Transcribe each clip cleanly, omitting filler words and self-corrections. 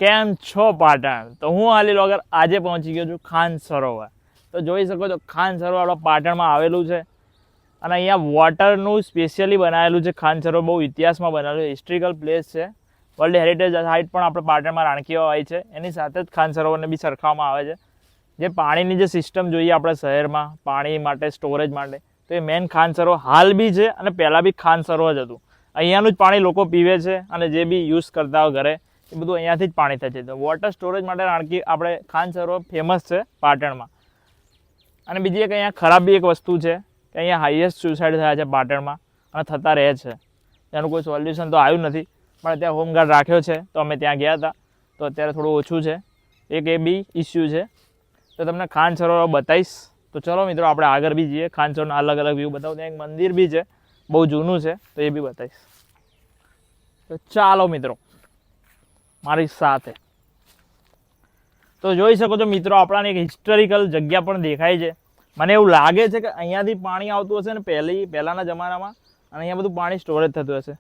કેમ છો પાટણ? તો હું હાલી લોગર આજે પહોંચી ગયો છું ખાન સરોવર. તો જોઈ શકો છો ખાન સરોવર આપણા પાટણમાં આવેલું છે અને અહીંયા વોટરનું સ્પેશિયલી બનાવેલું છે. ખાન સરોવર બહુ ઇતિહાસમાં બનાવેલું હિસ્ટ્રિકલ પ્લેસ છે. વર્લ્ડ હેરિટેજ સાઇટ પણ આપણે પાટણમાં રાણકીઓ હોય છે. એની સાથે જ ખાન સરોવરને બી સરખાવવામાં આવે છે. જે પાણીની જે સિસ્ટમ જોઈએ આપણા શહેરમાં પાણી માટે સ્ટોરેજ માટે, તો એ મેન ખાન સરોવર હાલ બી છે અને પહેલાં બી ખાન સરોવર જ હતું. અહીંયાનું જ પાણી લોકો પીવે છે અને જે બી યુઝ કરતા હોય ઘરે એ બધું અહીંયાથી જ પાણી થાય છે. તો વોટર સ્ટોરેજ માટે રાણકી આપણે ખાન સરોવર ફેમસ છે પાટણમાં. અને બીજી એક અહીંયા ખરાબ બી એક વસ્તુ છે કે અહીંયા હાઈએસ્ટ સુસાઇડ થયા છે પાટણમાં અને થતા રહે છે. એનું કોઈ સોલ્યુશન તો આવ્યું નથી, પણ ત્યાં હોમગાર્ડ રાખ્યો છે તો અમે ત્યાં ગયા હતા. તો અત્યારે થોડું ઓછું છે, એક એ બી ઇસ્યુ છે. તો તમને ખાન સરોવર બતાવીશ. તો ચલો મિત્રો આપણે આગળ બી જઈએ. ખાન સરોવરના અલગ અલગ વ્યૂ બતાવું. ત્યાં એક મંદિર બી છે, બહુ જૂનું છે, તો એ બી બતાવીશ. તો ચાલો મિત્રો મારી સાથે. તો જોઈ શકો છો મિત્રો આપણાને એક હિસ્ટોરિકલ જગ્યા પણ દેખાય છે. મને એવું લાગે છે કે અહીંયાથી પાણી આવતું હશે ને પહેલાંના જમાનામાં, અને અહીંયા બધું પાણી સ્ટોરેજ થતું હશે.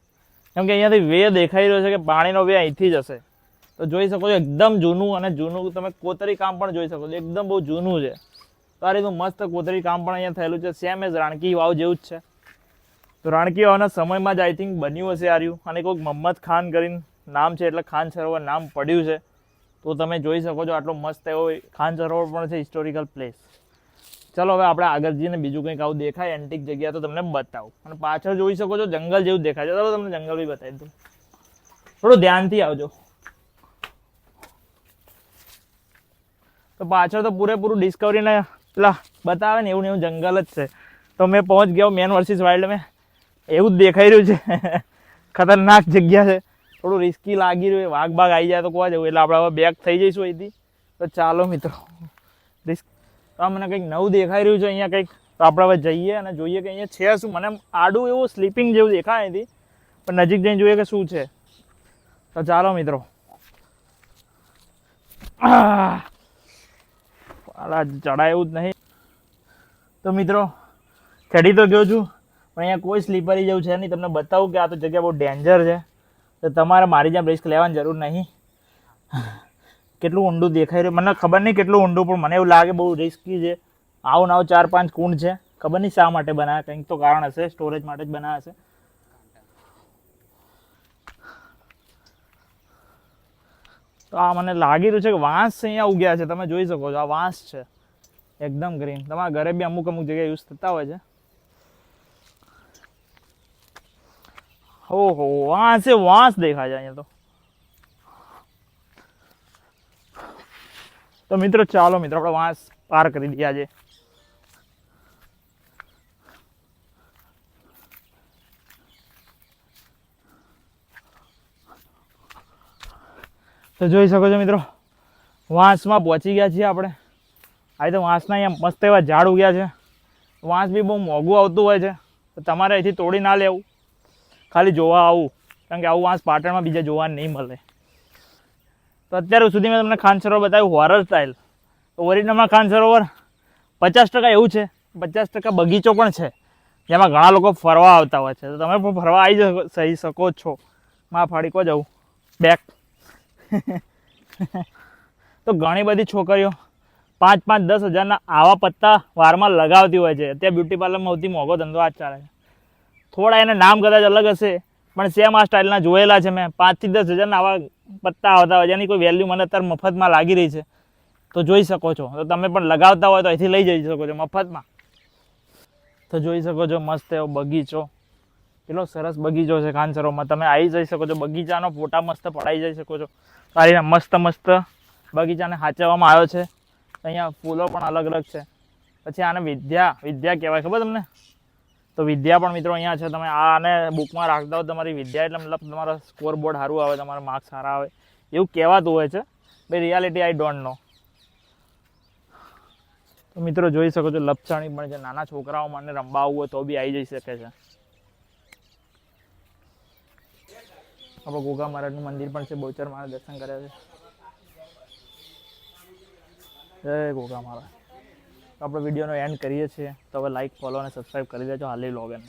કેમ કે અહીંયાથી વે દેખાઈ રહ્યો છે કે પાણીનો વે અહીંથી જ હશે. તો જોઈ શકો છો એકદમ જૂનું, અને જૂનું તમે કોતરી કામ પણ જોઈ શકો છો, એકદમ બહુ જૂનું છે. તો આ રીતનું મસ્ત કોતરી કામ પણ અહીંયા થયેલું છે, સેમ એઝ રાણકી વાવ જેવું જ છે. તો રાણકી વાવના સમયમાં જ આઈ થિંક બન્યું હશે આ રહ્યું. અને કોઈક મોહમ્મદ ખાન કરીને નામ છે એટલે ખાન સરોવર નામ પડ્યું છે. તો તમે જોઈ શકો છો આટલો મસ્ત એવો ખાન સરોવર પણ છે, હિસ્ટોરિકલ પ્લેસ. ચલો હવે આપણે આગળ જઈને બીજું કંઈક આવું દેખાય એન્ટિક જગ્યા તો તમને બતાવું. અને પાછળ જોઈ શકો છો જંગલ જેવું દેખાય છે. ચલો તમને જંગલ બી બતાવી દઉં. થોડું ધ્યાનથી આવજો. તો પાછળ તો પૂરેપૂરું ડિસ્કવરીને પેલા બતાવે ને એવું જંગલ જ છે. તો મેં પહોંચ ગયો મેન વર્સિસ વાઇલ્ડ મેં. એવું જ દેખાઈ રહ્યું છે. ખતરનાક જગ્યા છે, થોડું રિસ્કી લાગી રહ્યું. વાઘ બાઘ આવી જાય તો કોવા જવું, એટલે આપણે હવે બેક થઈ જઈશું અહીંથી. તો ચાલો મિત્રો રિસ્ક. તો આ મને કંઈક નવું દેખાઈ રહ્યું છે અહીંયા કંઈક. તો આપણે હવે જઈએ અને જોઈએ કે અહીંયા છે શું. મને આડું એવું સ્લીપિંગ જેવું દેખાય અહીંથી, પણ નજીક જઈને જોઈએ કે શું છે. તો ચાલો મિત્રો. ચડાય એવું જ નહીં. તો મિત્રો ચડી તો ગયો છું, પણ અહીંયા કોઈ સ્લીપરી જેવું છે નહીં. તમને બતાવું કે આ તો જગ્યા બહુ ડેન્જર છે. તો તમારે મારી જેમ રિસ્ક લેવાની જરૂર નહીં. કેટલું ઊંડું દેખાઈ રહ્યું મને ખબર નહીં, કેટલું ઊંડું, પણ મને એવું લાગે બહુ રિસ્કી છે. આવું આવું 4-5 કુંડ છે. ખબર નહીં શા માટે બનાવ્યા, કંઈક તો કારણ હશે, સ્ટોરેજ માટે જ બનાવ્યા હશે. તો આ મને લાગી રહ્યું છે કે વાંસ અહીંયા ઉગ્યા છે. તમે જોઈ શકો છો આ વાંસ છે, એકદમ ગ્રીન. તમારા ઘરે બી અમુક જગ્યાએ યુઝ થતા હોય છે. ઓહો વાંસ દેખાય છે અહીંયા. તો મિત્રો ચાલો મિત્રો આપણે વાંસ પાર કરી દઈએ આજે. તો જોઈ શકો છો મિત્રો વાંસમાં પહોંચી ગયા છીએ આપણે. આ તો વાંસના અહીંયા મસ્ત એવા ઝાડ ઉગ્યા છે. વાંસ બી બહુ મોંઘું આવતું હોય છે, તો તમારે અહીંથી તોડી ના લેવું, ખાલી જોવા આવું. કારણ કે આવું વાંસ પાટણમાં બીજા જોવા નહીં મળે. તો અત્યાર સુધી મેં તમને ખાન સરોવર બતાવ્યું હોરર સ્ટાઇલ. તો ઓરિજિનલમાં ખાન સરોવર 50% એવું છે, 50% બગીચો પણ છે, જેમાં ઘણા લોકો ફરવા આવતા હોય છે. તો તમે પણ ફરવા આવી શકો છો. માં ફાડી કો જવું બેક. તો ઘણી બધી છોકરીઓ 5-10 હજારના આવા પત્તા વારમાં લગાવતી હોય છે. અત્યારે બ્યુટી પાર્લરમાં સૌથી મોંઘો ધંધો આ જ ચાલે છે. થોડા એને નામ કદાચ અલગ હશે, પણ સેમ આ સ્ટાઇલના જોયેલા છે મેં. 5-10 હજારના આવા પત્તા આવતા હોય, જેની કોઈ વેલ્યુ મને અત્યારે મફતમાં લાગી રહી છે. તો જોઈ શકો છો. તો તમે પણ લગાવતા હોય તો અહીંથી લઈ જઈ શકો છો મફતમાં. તો જોઈ શકો છો મસ્ત એવો બગીચો, કેટલો સરસ બગીચો છે ખાન સરોવરમાં. તમે આવી જઈ શકો છો, બગીચાનો ફોટા મસ્ત પડાવી જઈ શકો છો. સારી મસ્ત બગીચાને સાચવવામાં આવ્યો છે. અહીંયા ફૂલો પણ અલગ અલગ છે. પછી આને વિદ્યા કહેવાય, ખબર તમને? તો વિદ્યા પણ મિત્રો અહીંયા છે. તમે આને બુકમાં રાખતા હો તમારી વિદ્યા, એટલે મતલબ તમારા સ્કોર બોર્ડ સારું આવે, તમારા માર્ક્સ સારા આવે એવું કહેવાતું હોય છે. ભાઈ રિયાલિટી આઈ ડોન્ટ નો. તો મિત્રો જોઈ શકો છો લપચાણી પણ છે. નાના છોકરાઓ મને રમવા આવવું હોય તો બી આવી જઈ શકે છે. આપણે ગોગા મહારાજનું મંદિર પણ છે, બહુચર મહારાજ દર્શન કર્યા છે. જય ગોગા મહારાજ. આપણે વિડીયોનો એન્ડ કરીએ છીએ. તો હવે લાઈક, ફોલો અને સબસ્ક્રાઈબ કરી દેજો હાલી વ્લોગને.